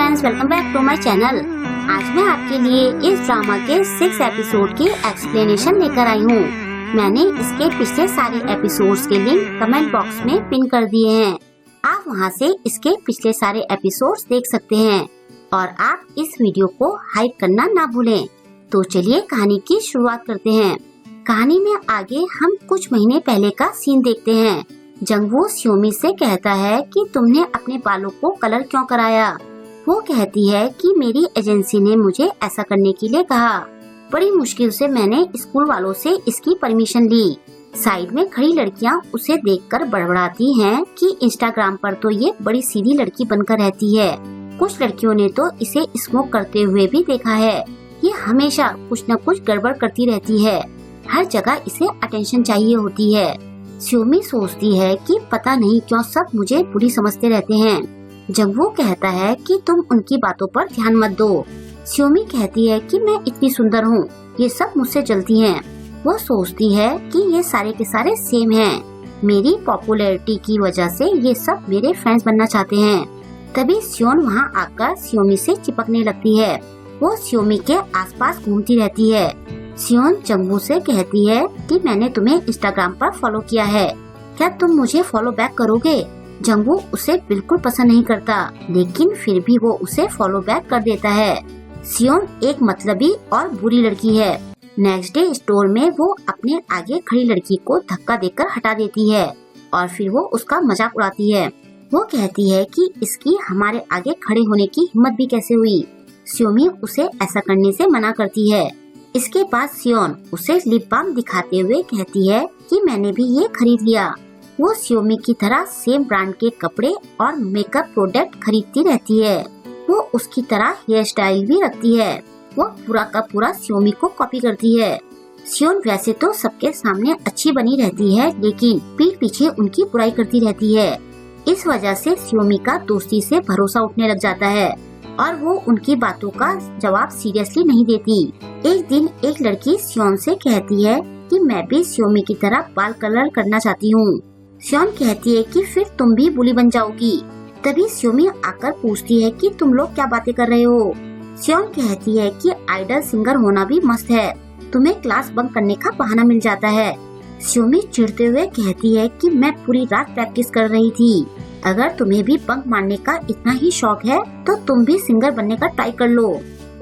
Friends, welcome back to my channel. आज मैं आपके लिए इस ड्रामा के 6 एपिसोड की एक्सप्लेनेशन लेकर आई हूँ। मैंने इसके पिछले सारे एपिसोड्स के लिंक कमेंट बॉक्स में पिन कर दिए हैं। आप वहाँ से इसके पिछले सारे एपिसोड्स देख सकते हैं और आप इस वीडियो को हाइप करना ना भूलें। तो चलिए कहानी की शुरुआत करते हैं। कहानी में आगे हम कुछ महीने पहले का सीन देखते हैं। जंगवू स्योमी से कहता है कि तुमने अपने बालों को कलर क्यों कराया। वो कहती है कि मेरी एजेंसी ने मुझे ऐसा करने के लिए कहा। बड़ी मुश्किल से मैंने स्कूल वालों से इसकी परमिशन ली। साइड में खड़ी लड़कियां उसे देखकर बड़बड़ाती हैं कि इंस्टाग्राम पर तो ये बड़ी सीधी लड़की बनकर रहती है। कुछ लड़कियों ने तो इसे स्मोक करते हुए भी देखा है। ये हमेशा कुछ न कुछ गड़बड़ करती रहती है। हर जगह इसे अटेंशन चाहिए होती है। स्योमी सोचती है कि पता नहीं क्यों सब मुझे बुरी समझते रहते हैं। जंगवू कहता है कि तुम उनकी बातों पर ध्यान मत दो। स्योमी कहती है कि मैं इतनी सुंदर हूँ, ये सब मुझसे जलती हैं। वो सोचती है कि ये सारे के सारे सेम हैं। मेरी पॉपुलैरिटी की वजह से ये सब मेरे फ्रेंड्स बनना चाहते हैं। तभी स्योन वहाँ आकर स्योमी से चिपकने लगती है। वो स्योमी के आसपास घूमती रहती है। स्योन जंगवू से कहती है कि मैंने तुम्हें इंस्टाग्राम पर फॉलो किया है, क्या तुम मुझे फॉलो बैक करोगे। जंगवू उसे बिल्कुल पसंद नहीं करता, लेकिन फिर भी वो उसे फॉलो बैक कर देता है। स्योन एक मतलबी और बुरी लड़की है। नेक्स्ट डे स्टोर में वो अपने आगे खड़ी लड़की को धक्का देकर हटा देती है और फिर वो उसका मजाक उड़ाती है। वो कहती है कि इसकी हमारे आगे खड़े होने की हिम्मत भी कैसे हुई। स्योमी उसे ऐसा करने से मना करती है। इसके बाद स्योन उसे लिप बाम दिखाते हुए कहती है कि मैंने भी ये खरीद लिया। वो स्योमी की तरह सेम ब्रांड के कपड़े और मेकअप प्रोडक्ट खरीदती रहती है। वो उसकी तरह हेयर स्टाइल भी रखती है। वो पूरा का पूरा स्योमी को कॉपी करती है। स्योन वैसे तो सबके सामने अच्छी बनी रहती है, लेकिन पीठ पीछे उनकी बुराई करती रहती है। इस वजह से स्योमी का दोस्ती से भरोसा उठने लग जाता है और वो उनकी बातों का जवाब सीरियसली नहीं देती। एक दिन एक लड़की स्योन से कहती है कि मैं भी स्योमी की तरह बाल कलर करना चाहती हूँ। स्योन कहती है कि फिर तुम भी बुली बन जाओगी। तभी स्योमी आकर पूछती है कि तुम लोग क्या बातें कर रहे हो। स्योन कहती है कि आइडल सिंगर होना भी मस्त है, तुम्हें क्लास बंक करने का बहाना मिल जाता है। स्योमी चिढ़ते हुए कहती है कि मैं पूरी रात प्रैक्टिस कर रही थी। अगर तुम्हें भी बंक मारने का इतना ही शौक है तो तुम भी सिंगर बनने का ट्राई कर लो।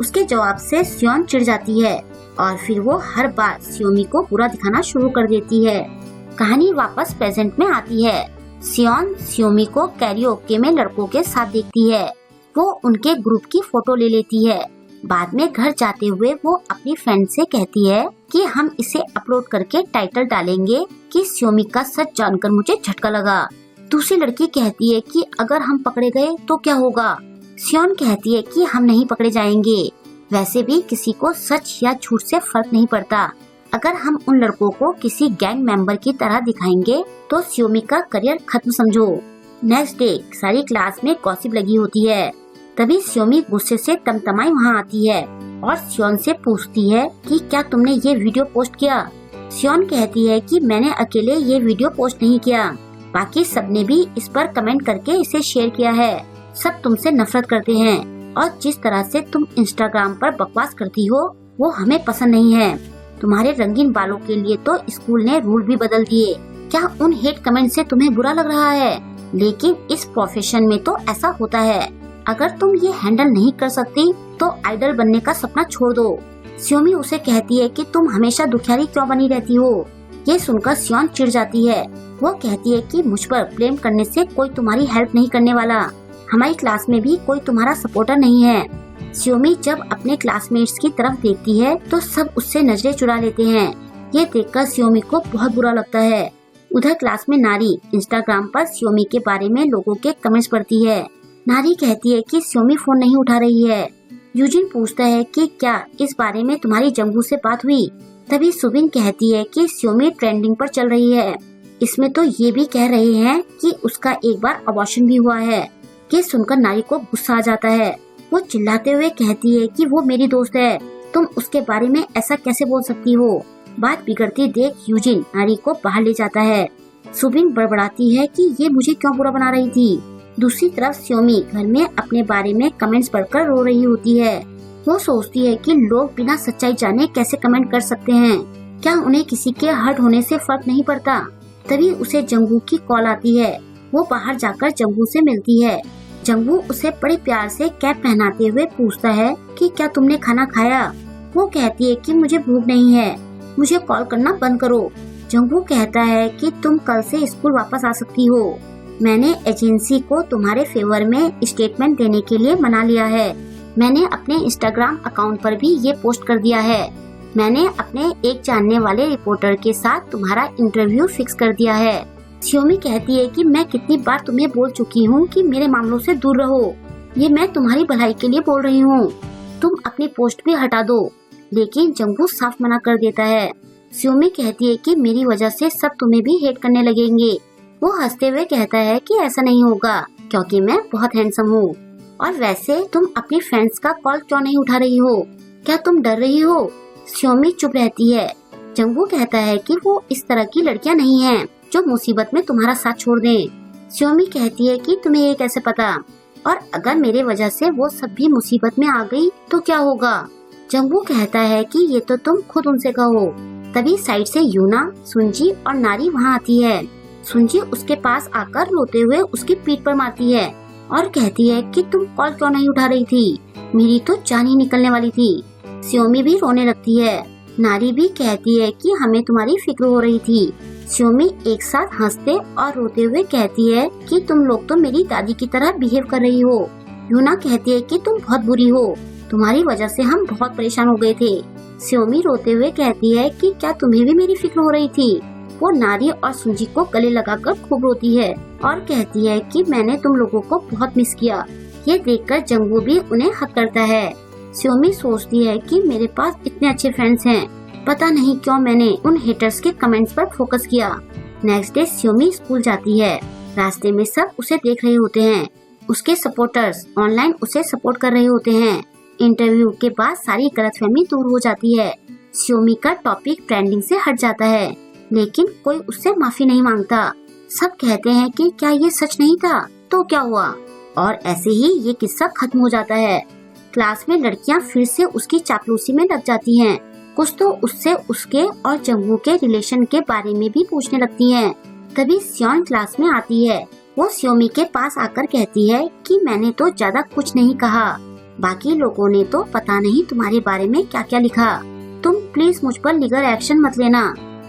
उसके जवाब से स्योन चिढ़ जाती है और फिर वो हर बार स्योमी को बुरा दिखाना शुरू कर देती है। कहानी वापस प्रेजेंट में आती है। स्योन स्योमी को कैरियोके में लड़कों के साथ देखती है। वो उनके ग्रुप की फोटो ले लेती है। बाद में घर जाते हुए वो अपनी फ्रेंड से कहती है कि हम इसे अपलोड करके टाइटल डालेंगे कि स्योमी का सच जानकर मुझे झटका लगा। दूसरी लड़की कहती है कि अगर हम पकड़े गए तो क्या होगा। स्योन कहती है कि हम नहीं पकड़े जाएंगे। वैसे भी किसी को सच या झूठ से फर्क नहीं पड़ता। अगर हम उन लड़कों को किसी गैंग मेंबर की तरह दिखाएंगे तो स्योमी का करियर खत्म समझो। नेक्स्ट डे सारी क्लास में गॉसिप लगी होती है। तभी स्योमी गुस्से से तमतमाई वहाँ आती है और स्योन से पूछती है कि क्या तुमने ये वीडियो पोस्ट किया। स्योन कहती है कि मैंने अकेले ये वीडियो पोस्ट नहीं किया, बाकी सबने भी इस पर कमेंट करके इसे शेयर किया है। सब तुमसे नफरत करते हैं और जिस तरह से तुम इंस्टाग्राम पर बकवास करती हो वो हमें पसंद नहीं है। तुम्हारे रंगीन बालों के लिए तो स्कूल ने रूल भी बदल दिए। क्या उन हेट कमेंट से तुम्हें बुरा लग रहा है? लेकिन इस प्रोफेशन में तो ऐसा होता है। अगर तुम ये हैंडल नहीं कर सकती तो आइडल बनने का सपना छोड़ दो। स्योमी उसे कहती है कि तुम हमेशा दुखियारी क्यों बनी रहती हो। ये सुनकर स्योन चिढ़ जाती है। वो कहती है कि मुझ पर ब्लेम करने से कोई तुम्हारी हेल्प नहीं करने वाला। हमारी क्लास में भी कोई तुम्हारा सपोर्टर नहीं है। स्योमी जब अपने क्लासमेट्स की तरफ देखती है तो सब उससे नजरें चुरा लेते हैं। ये देखकर स्योमी को बहुत बुरा लगता है। उधर क्लास में नारी इंस्टाग्राम पर स्योमी के बारे में लोगों के कमेंट्स पढ़ती है। नारी कहती है कि स्योमी फोन नहीं उठा रही है। यूजिन पूछता है कि क्या इस बारे में तुम्हारी जंगवू से बात हुई। तभी सुबिन कहती है कि स्योमी ट्रेंडिंग पर चल रही है। इसमें तो ये भी कह रहे हैं कि उसका एक बार अबॉर्शन भी हुआ है। ये सुनकर नारी को गुस्सा आ जाता है। वो चिल्लाते हुए कहती है कि वो मेरी दोस्त है, तुम उसके बारे में ऐसा कैसे बोल सकती हो। बात बिगड़ती देख यूजिन नारी को बाहर ले जाता है। सुबिन बड़बड़ाती है कि ये मुझे क्यों बुरा बना रही थी। दूसरी तरफ स्योमी घर में अपने बारे में कमेंट्स पढ़कर रो रही होती है। वो सोचती है कि लोग बिना सच्चाई जाने कैसे कमेंट कर सकते हैं, क्या उन्हें किसी के हर्ट होने से फर्क नहीं पड़ता। तभी उसे जंगू की कॉल आती है। वो बाहर जाकर जंगू से मिलती है। जंगू उसे बड़े प्यार से कैप पहनाते हुए पूछता है कि क्या तुमने खाना खाया। वो कहती है कि मुझे भूख नहीं है, मुझे कॉल करना बंद करो। जंगू कहता है कि तुम कल से स्कूल वापस आ सकती हो। मैंने एजेंसी को तुम्हारे फेवर में स्टेटमेंट देने के लिए मना लिया है। मैंने अपने इंस्टाग्राम अकाउंट पर भी ये पोस्ट कर दिया है। मैंने अपने एक जानने वाले रिपोर्टर के साथ तुम्हारा इंटरव्यू फिक्स कर दिया है। स्योमी कहती है कि मैं कितनी बार तुम्हें बोल चुकी हूँ कि मेरे मामलों से दूर रहो। ये मैं तुम्हारी भलाई के लिए बोल रही हूँ। तुम अपनी पोस्ट भी हटा दो। लेकिन जंगू साफ मना कर देता है। स्योमी कहती है कि मेरी वजह से सब तुम्हें भी हेट करने लगेंगे। वो हंसते हुए कहता है कि ऐसा नहीं होगा क्योंकि मैं बहुत हैंडसम हूँ। और वैसे तुम अपनी फ्रेंड्स का कॉल क्यों नहीं उठा रही हो? क्या तुम डर रही हो? स्योमी चुप रहती है। जंगू कहता है कि वो इस तरह की लड़कियां नहीं हैं जो मुसीबत में तुम्हारा साथ छोड़ दें। स्योमी कहती है कि तुम्हें ये कैसे पता, और अगर मेरे वजह से वो सब भी मुसीबत में आ गई तो क्या होगा? जंगू कहता है कि ये तो तुम खुद उनसे कहो। तभी साइड से यूना, सुंजी और नारी वहाँ आती है। सुंजी उसके पास आकर रोते हुए उसकी पीठ पर मारती है और कहती है कि तुम कॉल क्यों नहीं उठा रही थी, मेरी तो जान ही निकलने वाली थी। स्योमी भी रोने लगती है। नारी भी कहती है कि हमें तुम्हारी फिक्र हो रही थी। स्योमी एक साथ हंसते और रोते हुए कहती है कि तुम लोग तो मेरी दादी की तरह बिहेव कर रही हो। यूना कहती है कि तुम बहुत बुरी हो, तुम्हारी वजह से हम बहुत परेशान हो गए थे। स्योमी रोते हुए कहती है कि क्या तुम्हें भी मेरी फिक्र हो रही थी। वो नारी और सुंजी को गले लगाकर खूब रोती है और कहती है कि मैंने तुम लोगों को बहुत मिस किया। ये देखकर जंगू भी उन्हें हक करता है। स्योमी सोचती है कि मेरे पास इतने अच्छे फ्रेंड्स हैं, पता नहीं क्यों मैंने उन हेटर्स के कमेंट्स पर फोकस किया। नेक्स्ट डे स्योमी स्कूल जाती है। रास्ते में सब उसे देख रहे होते हैं। उसके सपोर्टर्स ऑनलाइन उसे सपोर्ट कर रहे होते हैं। इंटरव्यू के बाद सारी गलतफहमी दूर हो जाती है। स्योमी का टॉपिक ट्रेंडिंग से हट जाता है, लेकिन कोई उससे माफी नहीं मांगता। सब कहते हैं कि क्या ये सच नहीं था तो क्या हुआ, और ऐसे ही ये किस्सा खत्म हो जाता है। क्लास में लड़कियां फिर से उसकी चापलूसी में लग जाती हैं। कुछ तो उससे उसके और जंगू के रिलेशन के बारे में भी पूछने लगती हैं। तभी स्योन क्लास में आती है। वो स्योमी के पास आकर कहती है कि मैंने तो ज्यादा कुछ नहीं कहा, बाकी लोगों ने तो पता नहीं तुम्हारे बारे में क्या क्या लिखा। तुम प्लीज मुझ पर लीगल एक्शन मत लेना।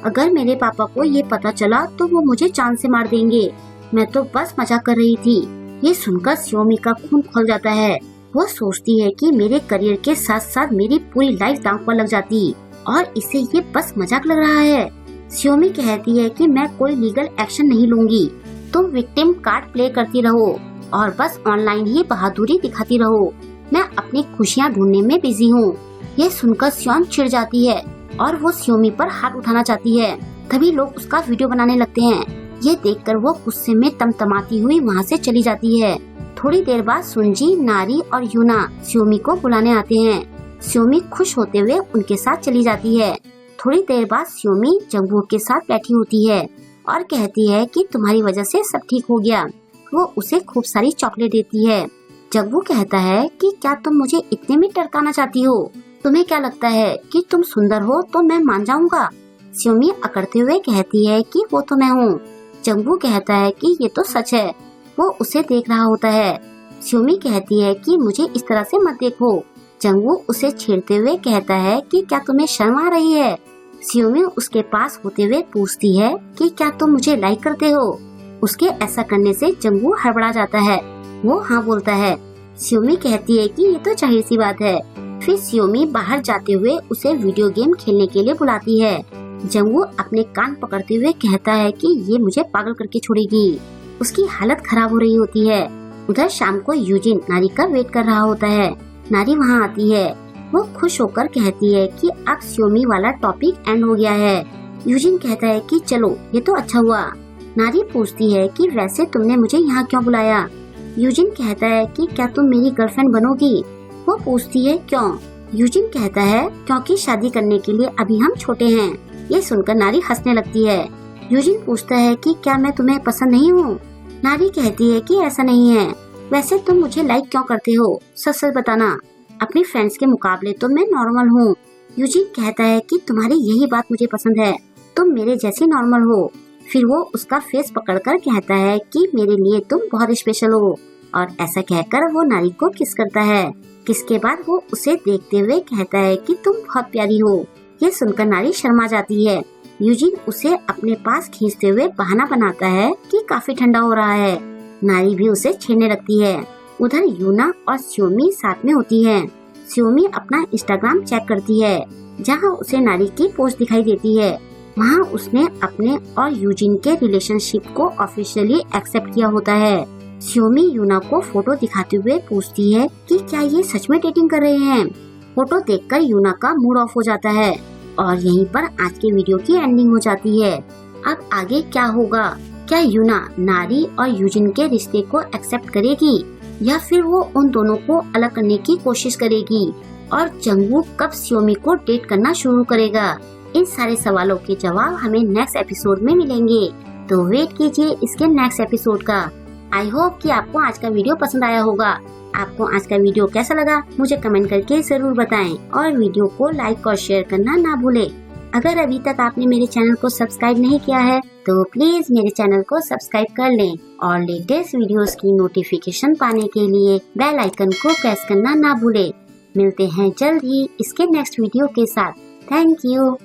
अगर मेरे पापा को ये पता चला तो वो मुझे जान से मार देंगे। मैं तो बस मजाक कर रही थी। ये सुनकर स्योमी का खून खोल जाता है। वो सोचती है कि मेरे करियर के साथ साथ मेरी पूरी लाइफ दांव पर लग जाती और इसे ये बस मजाक लग रहा है। स्योमी कहती है कि मैं कोई लीगल एक्शन नहीं लूंगी, तुम विक्टिम कार्ड प्ले करती रहो और बस ऑनलाइन ही बहादुरी दिखाती रहो। मैं अपनी खुशियाँ ढूंढने में बिजी हूँ। ये सुनकर स्योन चिढ़ जाती है और वो स्योमी पर हाथ उठाना चाहती है। तभी लोग उसका वीडियो बनाने लगते हैं। ये देखकर वो गुस्से में तमतमाती हुई वहाँ से चली जाती है। थोड़ी देर बाद सुंजी, नारी और यूना स्योमी को बुलाने आते हैं। स्योमी खुश होते हुए उनके साथ चली जाती है। थोड़ी देर बाद स्योमी जंगू के साथ बैठी होती है और कहती है कि तुम्हारी वजह से सब ठीक हो गया। वो उसे खूब सारी चॉकलेट देती है। जंगू कहता है कि क्या तुम मुझे इतने में टरकाना चाहती हो? तुम्हें क्या लगता है कि तुम सुंदर हो तो मैं मान जाऊंगा? स्योमी अकड़ते हुए कहती है कि वो तो मैं हूँ। जंगू कहता है कि ये तो सच है। वो उसे देख रहा होता है। स्योमी कहती है कि मुझे इस तरह से मत देखो। जंगू उसे छेड़ते हुए कहता है कि क्या तुम्हें शर्म आ रही है? स्योमी उसके पास होते हुए पूछती है कि क्या तुम मुझे लाइक करते हो? उसके ऐसा करने से जंगू हड़बड़ा जाता है। वो हाँ बोलता है। स्योमी कहती है कि ये तो जाहिर सी बात है। फिर स्योमी बाहर जाते हुए उसे वीडियो गेम खेलने के लिए बुलाती है। जंगू अपने कान पकड़ते हुए कहता है कि ये मुझे पागल करके छोड़ेगी। उसकी हालत खराब हो रही होती है। उधर शाम को यूजिन नारी का वेट कर रहा होता है। नारी वहाँ आती है। वो खुश होकर कहती है कि अब स्योमी वाला टॉपिक एंड हो गया है। यूजिन कहता है कि चलो ये तो अच्छा हुआ। नारी पूछती है कि वैसे तुमने मुझे यहाँ क्यों बुलाया? यूजिन कहता है कि क्या तुम मेरी गर्लफ्रेंड बनोगी? वो पूछती है क्यों? यूजिन कहता है क्योंकि शादी करने के लिए अभी हम छोटे हैं। ये सुनकर नारी हंसने लगती है। यूजिन पूछता है कि क्या मैं तुम्हें पसंद नहीं हूँ? नारी कहती है कि ऐसा नहीं है, वैसे तुम मुझे लाइक क्यों करते हो, सच सच बताना। अपनी फ्रेंड्स के मुकाबले तो मैं नॉर्मल हूँ। यूजिन कहता है कि तुम्हारी यही बात मुझे पसंद है, तुम मेरे जैसी नॉर्मल हो। फिर वो उसका फेस पकड़कर कहता है कि मेरे लिए तुम बहुत स्पेशल हो, और ऐसा कहकर वो नारी को किस करता है। किस के बाद वो उसे देखते हुए कहता है कि तुम बहुत प्यारी हो। ये सुनकर नारी शर्मा जाती है। यूजिन उसे अपने पास खींचते हुए बहाना बनाता है कि काफी ठंडा हो रहा है। नारी भी उसे छेड़ने लगती है। उधर यूना और स्योमी साथ में होती है। स्योमी अपना इंस्टाग्राम चेक करती है, जहाँ उसे नारी की पोस्ट दिखाई देती है। वहाँ उसने अपने और यूजिन के रिलेशनशिप को ऑफिशियली एक्सेप्ट किया होता है। स्योमी यूना को फोटो दिखाते हुए पूछती है कि क्या ये सच में डेटिंग कर रहे हैं। फोटो देखकर यूना का मूड ऑफ हो जाता है और यहीं पर आज के वीडियो की एंडिंग हो जाती है। अब आगे क्या होगा? क्या यूना नारी और यूजिन के रिश्ते को एक्सेप्ट करेगी या फिर वो उन दोनों को अलग करने की कोशिश करेगी? और जंगवूक कब स्योमी को डेट करना शुरू करेगा? इन सारे सवालों के जवाब हमें नेक्स्ट एपिसोड में मिलेंगे, तो वेट कीजिए इसके नेक्स्ट एपिसोड का। आई होप कि आपको आज का वीडियो पसंद आया होगा। आपको आज का वीडियो कैसा लगा मुझे कमेंट करके जरूर बताएं, और वीडियो को लाइक और शेयर करना ना भूलें। अगर अभी तक आपने मेरे चैनल को सब्सक्राइब नहीं किया है तो प्लीज मेरे चैनल को सब्सक्राइब कर लें, और लेटेस्ट वीडियोस की नोटिफिकेशन पाने के लिए बेल आइकन को प्रेस करना ना भूलें। मिलते हैं जल्द ही इसके नेक्स्ट वीडियो के साथ। Thank you.